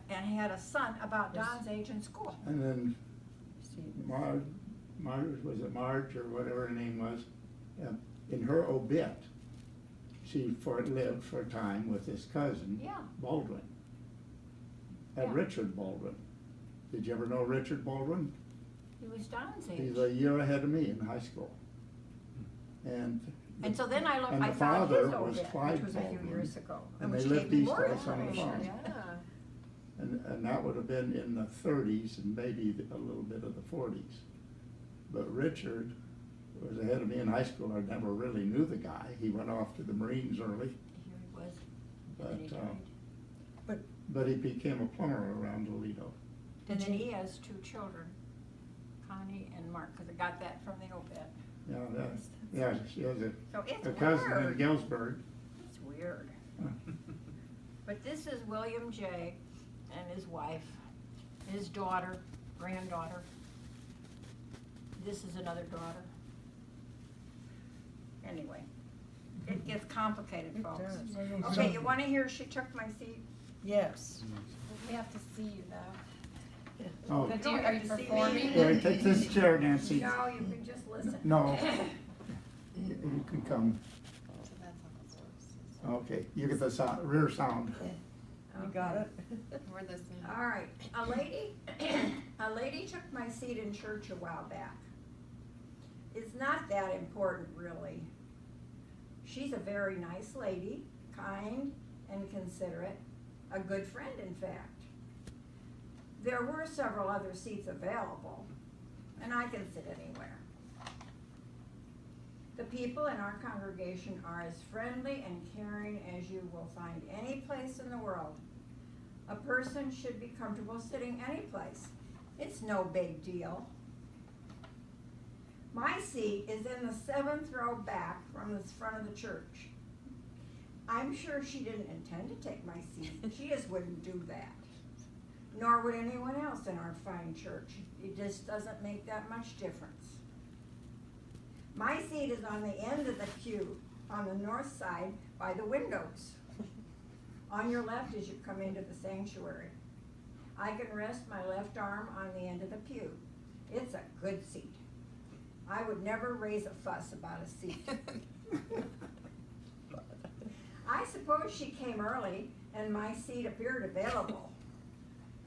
and had a son about Don's age in school. And then was it Marge or whatever her name was, in her obit, she lived for a time with his cousin, Yeah. Baldwin, Yeah. Richard Baldwin. Did you ever know Richard Baldwin? He was Don's age. He's a year ahead of me in high school. And so then I looked, and I the found father his was obit, Clyde which was a few Baldwin, years ago, and which they gave lived me east more of us on the information. farm. Yeah. And that would have been in the 30s and maybe a little bit of the 40s. But Richard was ahead of me in high school. I never really knew the guy. He went off to the Marines early, Here he was, and then he but died. but he became a plumber around Toledo. And then he has 2 children, Connie and Mark, because I got that from the obit. Yeah, she has So it's a cousin in weird. Galesburg. It's weird. But this is William J. and his wife, his daughter, granddaughter. This is another daughter. Anyway, it gets complicated, It folks. does. Okay, you wanna hear she took my seat? Yes. We have to see you now. Oh, But don't are have you to see me. performing? here, take this chair, Nancy. No, you can just listen. No. You can come. So that's how it works. Okay, you get the rear sound. You got it? We're listening. All right, a lady took my seat in church a while back. It's not that important, really. She's a very nice lady, kind and considerate, a good friend, in fact. There were several other seats available, and I can sit anywhere. The people in our congregation are as friendly and caring as you will find any place in the world. A person should be comfortable sitting any place. It's no big deal. My seat is in the 7th row back from the front of the church. I'm sure she didn't intend to take my seat. She just wouldn't do that. Nor would anyone else in our fine church. It just doesn't make that much difference. My seat is on the end of the pew, on the north side by the windows. On your left as you come into the sanctuary. I can rest my left arm on the end of the pew. It's a good seat. I would never raise a fuss about a seat. I suppose she came early and my seat appeared available.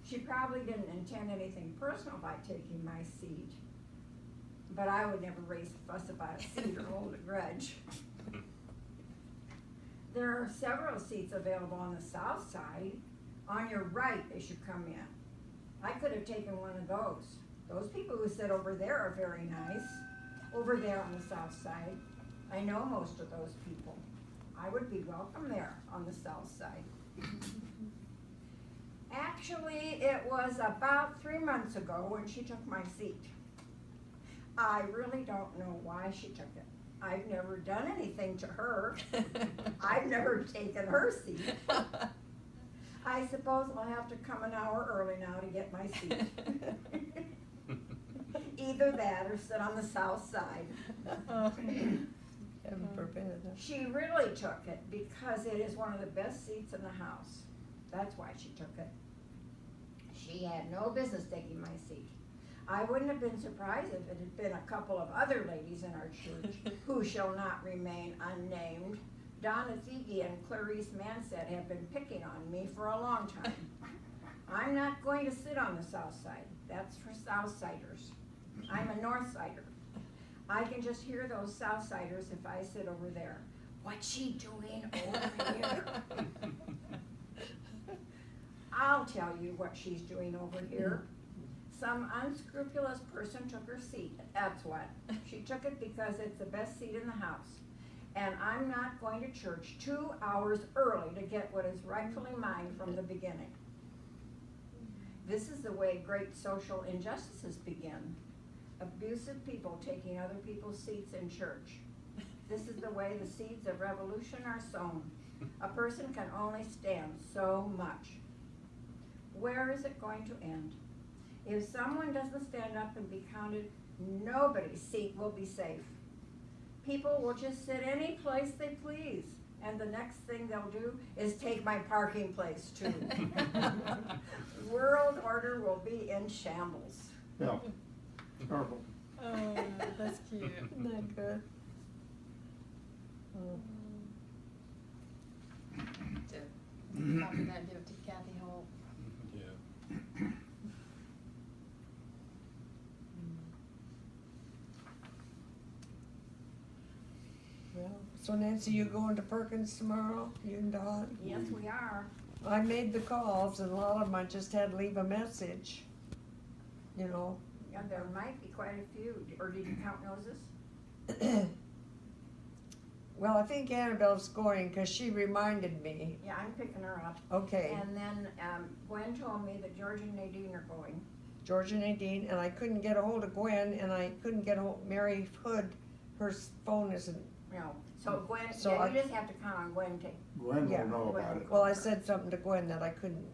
She probably didn't intend anything personal by taking my seat, but I would never raise a fuss about a seat or hold a grudge. There are several seats available on the south side, on your right as you come in. I could have taken one of those. Those people who sit over there are very nice, over there on the south side. I know most of those people. I would be welcome there on the south side. Actually, it was about 3 months ago when she took my seat. I really don't know why she took it. I've never done anything to her. I've never taken her seat. I suppose I'll have to come an hour early now to get my seat. Either that or sit on the south side. Heaven forbid. She really took it because it is one of the best seats in the house. That's why she took it. She had no business taking my seat. I wouldn't have been surprised if it had been a couple of other ladies in our church who shall not remain unnamed. Donna Thigi and Clarice Mansett have been picking on me for a long time. I'm not going to sit on the south side. That's for Southsiders. I'm a Northsider. I can just hear those Southsiders if I sit over there. What's she doing over here? I'll tell you what she's doing over here. Some unscrupulous person took her seat, that's what. She took it because it's the best seat in the house. And I'm not going to church 2 hours early to get what is rightfully mine from the beginning. This is the way great social injustices begin. Abusive people taking other people's seats in church. This is the way the seeds of revolution are sown. A person can only stand so much. Where is it going to end? If someone doesn't stand up and be counted, nobody's seat will be safe. People will just sit any place they please, and the next thing they'll do is take my parking place too. order will be in shambles. Yeah, terrible. Oh, that's cute. Isn't that good? Oh. Copy that, give it to Kathy Holt. Yeah. Well, so Nancy, you going to Perkins tomorrow, you and Don? Yes, we are. I made the calls and a lot of them I just had to leave a message, you know. Yeah, there might be quite a few, or did you count noses? Well, I think Annabelle's going, cause she reminded me, Yeah, I'm picking her up. okay, And then, Gwen told me that George and Nadine are going. George and Nadine, and I couldn't get a hold of Gwen, and I couldn't get a hold, Mary Hood, her phone isn't, No, so Gwen, So yeah, I- you just have to count on Gwen to, Gwen Yeah. will know about it. well, I said something to Gwen that I couldn't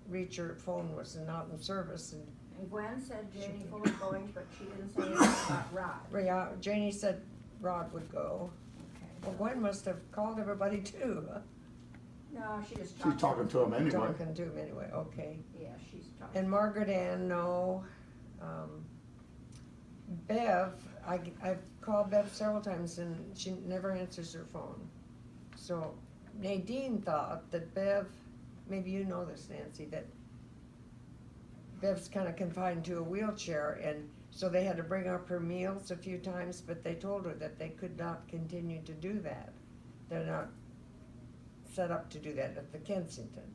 reach her phone was not in service, and and Gwen said Janie Full was going, but she didn't say anything about Rod. Janie said Rod would go. Well, Okay. Gwen must have called everybody too, huh? No, she just She's talked. talking to him anyway. Talking to him anyway, okay. Yeah, she's talking. And Margaret Ann, no. Bev, I've called Bev several times and she never answers her phone. So Nadine thought that Bev, maybe you know this, Nancy, that Bev's kinda confined to a wheelchair, and so they had to bring up her meals a few times, but they told her that they could not continue to do that. They're not set up to do that at the Kensington.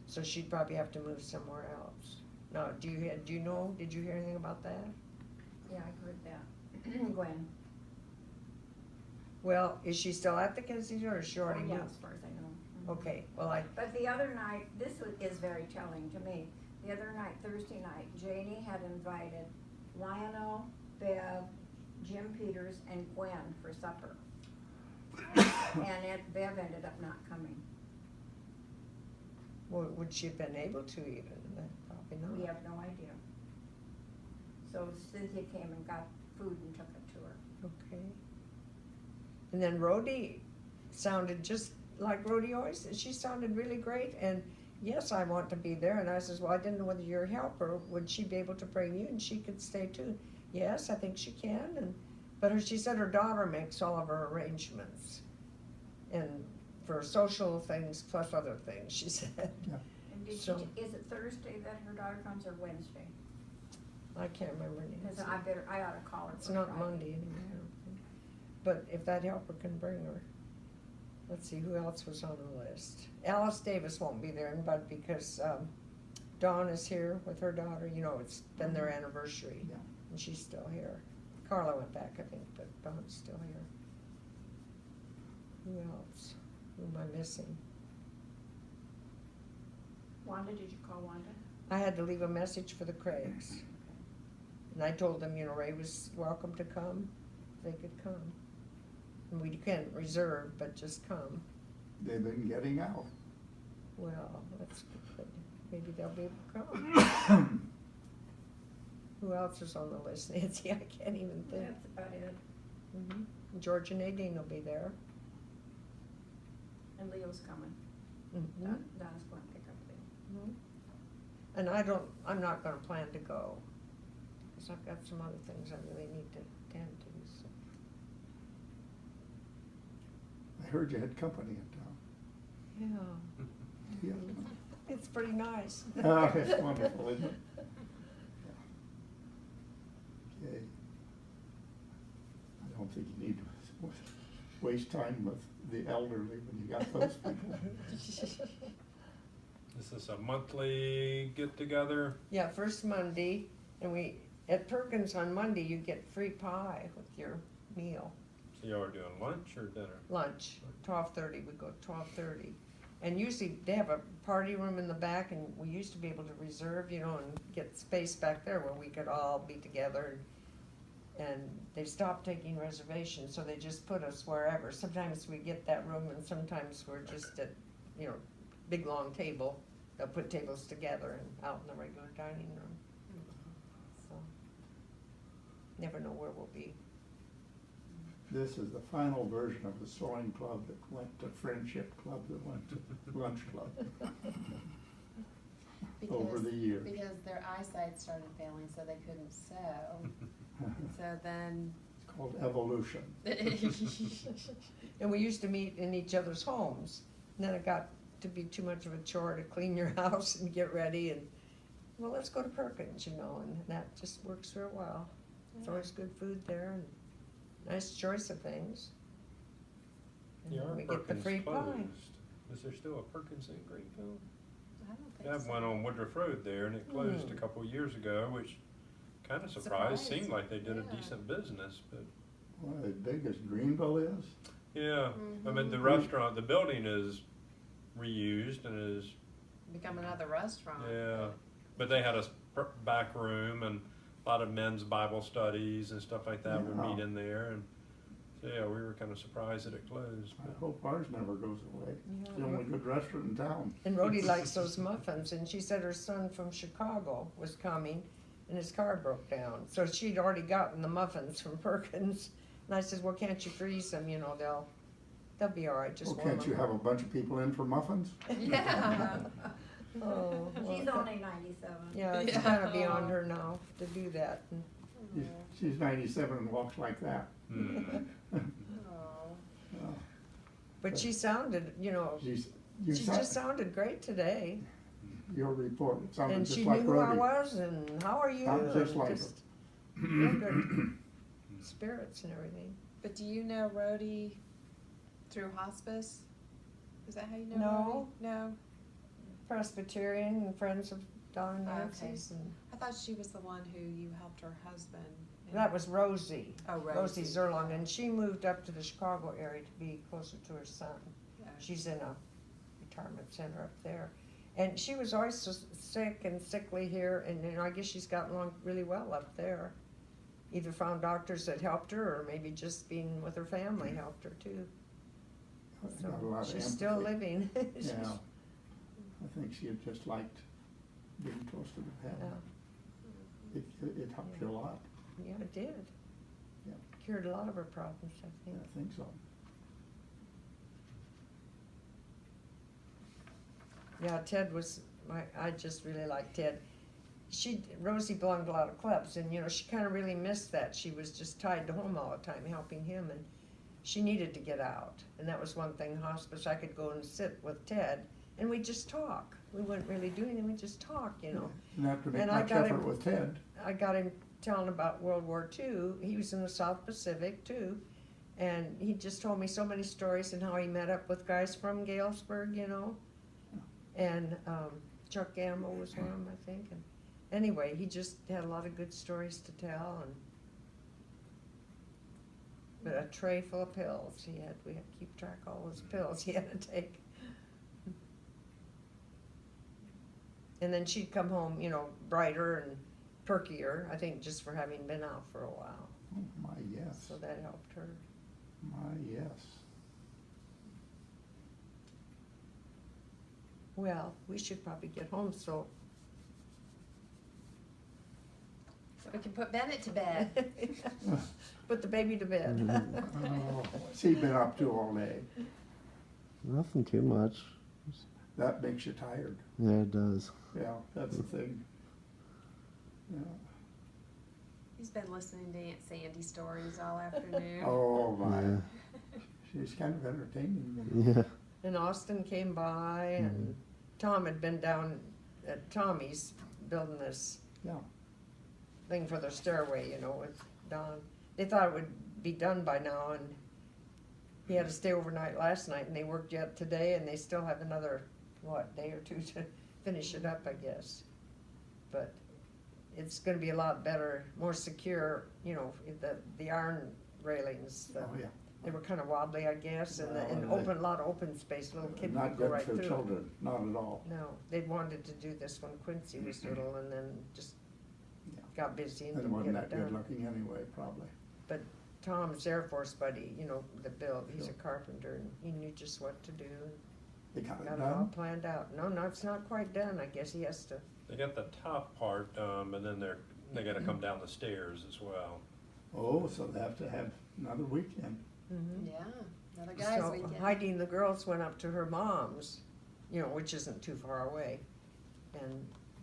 So she'd probably have to move somewhere else. Now, do you know, did you hear anything about that? Yeah, I heard that. Gwen. Well, is she still at the Kensington or is she already Oh, yeah, moved? as far as I know. Okay, well, But the other night, is very telling to me. The other night, Thursday night, Janie had invited Lionel, Bev, Jim Peters, and Gwen for supper. And Bev ended up not coming. well, would she have been able to even? Probably We not. have no idea. So Cynthia came and got food and took it to her. Okay. And then Rhodey sounded just like Rhodey always, she sounded really great, and yes, I want to be there, and I says, well, I didn't know whether you're a helper, would she be able to bring you, and she could stay too? Yes, I think she can, but she said her daughter makes all of her arrangements, and for social things plus other things, she said. And did So- is it Thursday that her daughter comes or Wednesday? I can't remember Cause Nancy. I ought to call her. It's for not Friday. Monday anymore, I don't think. But if that helper can bring her. Let's see, who else was on the list? Alice Davis won't be there, but because, Dawn is here with her daughter, you know, it's been their anniversary. Yeah. And she's still here. Carla went back, I think, but Dawn's still here. Who else? Who am I missing? Wanda, did you call Wanda? I had to leave a message for the Craigs. And I told them, you know, Ray was welcome to come, they could come. And we can't reserve, but just come. They've been getting out. Well, that's good. Maybe they'll be able to come. Who else is on the list, Nancy? I can't even think. That's about it. Mhm. George and Nadine will be there. And Leo's coming. Mhm. Donna's going to pick up Leo. Mhm. And I'm not gonna plan to go, cause I've got some other things I really need to attend to, so. I heard you had company in town. Yeah, Yeah. it's pretty nice. Oh, it's wonderful, isn't it? Okay. I don't think you need to waste time with the elderly when you got those people. Is this a monthly get-together? Yeah, first Monday, and at Perkins on Monday, you get free pie with your meal, So y'all are doing lunch or dinner? lunch, 12:30, we go 12:30. And usually they have a party room in the back, and we used to be able to reserve, you know, and get space back there where we could all be together. And they stopped taking reservations, so they just put us wherever. Sometimes we get that room, and sometimes we're just at, you know, big long table. They'll put tables together and out in the regular dining room. So, never know where we'll be. This is the final version of the sewing club that went to friendship club that went to lunch club. Be Those over the years. Because their eyesight started failing, so they couldn't sew. So then. It's called evolution. And we used to meet in each other's homes, and then it got to be too much of a chore to clean your house and get ready, and, well, let's go to Perkins, you know, and that just works real well. It's always good food there, and nice choice of things. And Yeah, then our we get the Perkins free pie. closed. Is there still a Perkins in Greenville? I don't think They have so. one on Woodruff Road there, and it closed a couple years ago, which kinda surprised. Seemed like they did a Yeah. decent business, but, Well, as big as Greenville is, yeah. I mean, the Mhm. restaurant, the building is reused and is, Become another restaurant. yeah. But they had a back room and a lot of men's Bible studies and stuff like that would Yeah. meet in there, and, so, yeah, we were kinda surprised that it closed. I but- hope ours never goes away. It's the Yeah. only good restaurant in town. And Rhodey likes those muffins, and she said her son from Chicago was coming, and his car broke down. So she'd already gotten the muffins from Perkins, and I said, well, can't you freeze them, you know, they'll be all right, just Well, warm can't you them have up. a bunch of people in for muffins? Yeah. Oh, well, She's only 97. yeah, it's Yeah. kinda beyond her now to do that. And She's 97 and walks like that. Hmm. Oh. Uh, But she sounded, you know, She's, she just sounded great today, your report, it sounded and just she like knew who I Rhodey. was, and how are you? Sounded just and like her. just real good spirits and everything. But do you know Rhodey through hospice? Is that how you know No. Rhodey? No? Presbyterian and Friends of Don and Okay. Nancy's, and I thought she was the one who you helped her husband. in- that was Rosie. Oh, Rosie Zerlong, and she moved up to the Chicago area to be closer to her son. Yeah. She's in a retirement center up there. And she was always so sick and sickly here, and, you know, I guess she's gotten along really well up there. Either found doctors that helped her, or maybe just being with her family helped her too. Got a lot So of she's still empathy. living. Yeah, I think she had just liked being close to the Yeah, family. It helped you a lot, yeah, it did. Yeah. Cured a lot of her problems, I I think. think so. Yeah, Ted was, I just really liked Ted. Rosie belonged to a lot of clubs, and, you know, she kinda really missed that. She was just tied to home all the time, helping him, and she needed to get out. And that was one thing, hospice, I could go and sit with Ted, and we'd just talk. We wouldn't really do anything, we'd just talk, you know. Didn't have to make And I much got effort him- with Ted. I got him telling about World War II. He was in the South Pacific too. And he just told me so many stories and how he met up with guys from Galesburg, you know. And Chuck Gamble was one of them, I think. And anyway, he just had a lot of good stories to tell. And but a tray full of pills we had to keep track of all those pills he had to take. And then she'd come home, you know, brighter and perkier, I think just for having been out for a while. Oh, my, yes, So that helped her. my, yes. Well, we should probably get home, so. So we can put Bennett to bed. Put the baby to bed. Oh, what's he been up to all day? Nothing too much. That makes you tired. Yeah, it does. Yeah, that's the thing. Yeah. He's been listening to Aunt Sandy stories all afternoon. Oh, my, Yeah. she's kind of entertaining. Yeah. And Austin came by, and Tom had been down at Tommy's building this Yeah. thing for their stairway, you know, with Don. They thought it would be done by now, and he had to stay overnight last night, and they worked yet today, and they still have another, day or two to finish it up, I guess. But it's gonna be a lot better, more secure, you know, the iron railings, Oh, yeah. they were kinda wobbly, I guess, and Well, open, a lot of open space, little kid Not could go good right for through. children, not at all. No, they wanted to do this when Quincy was little, and then just Yeah. got busy and And didn't wasn't get that it good done. looking anyway, probably. But Tom's Air Force buddy, you know, the Bill, he's a Sure. carpenter, and he knew just what to do, They got it got it all done? planned out. No, it's not quite done, I guess he has to, They got the top part, and then they gotta come down the stairs as well. Oh, so they have to have another weekend. Yeah, another guy's so weekend. Heidi and the girls went up to her mom's, you know, which isn't too far away. And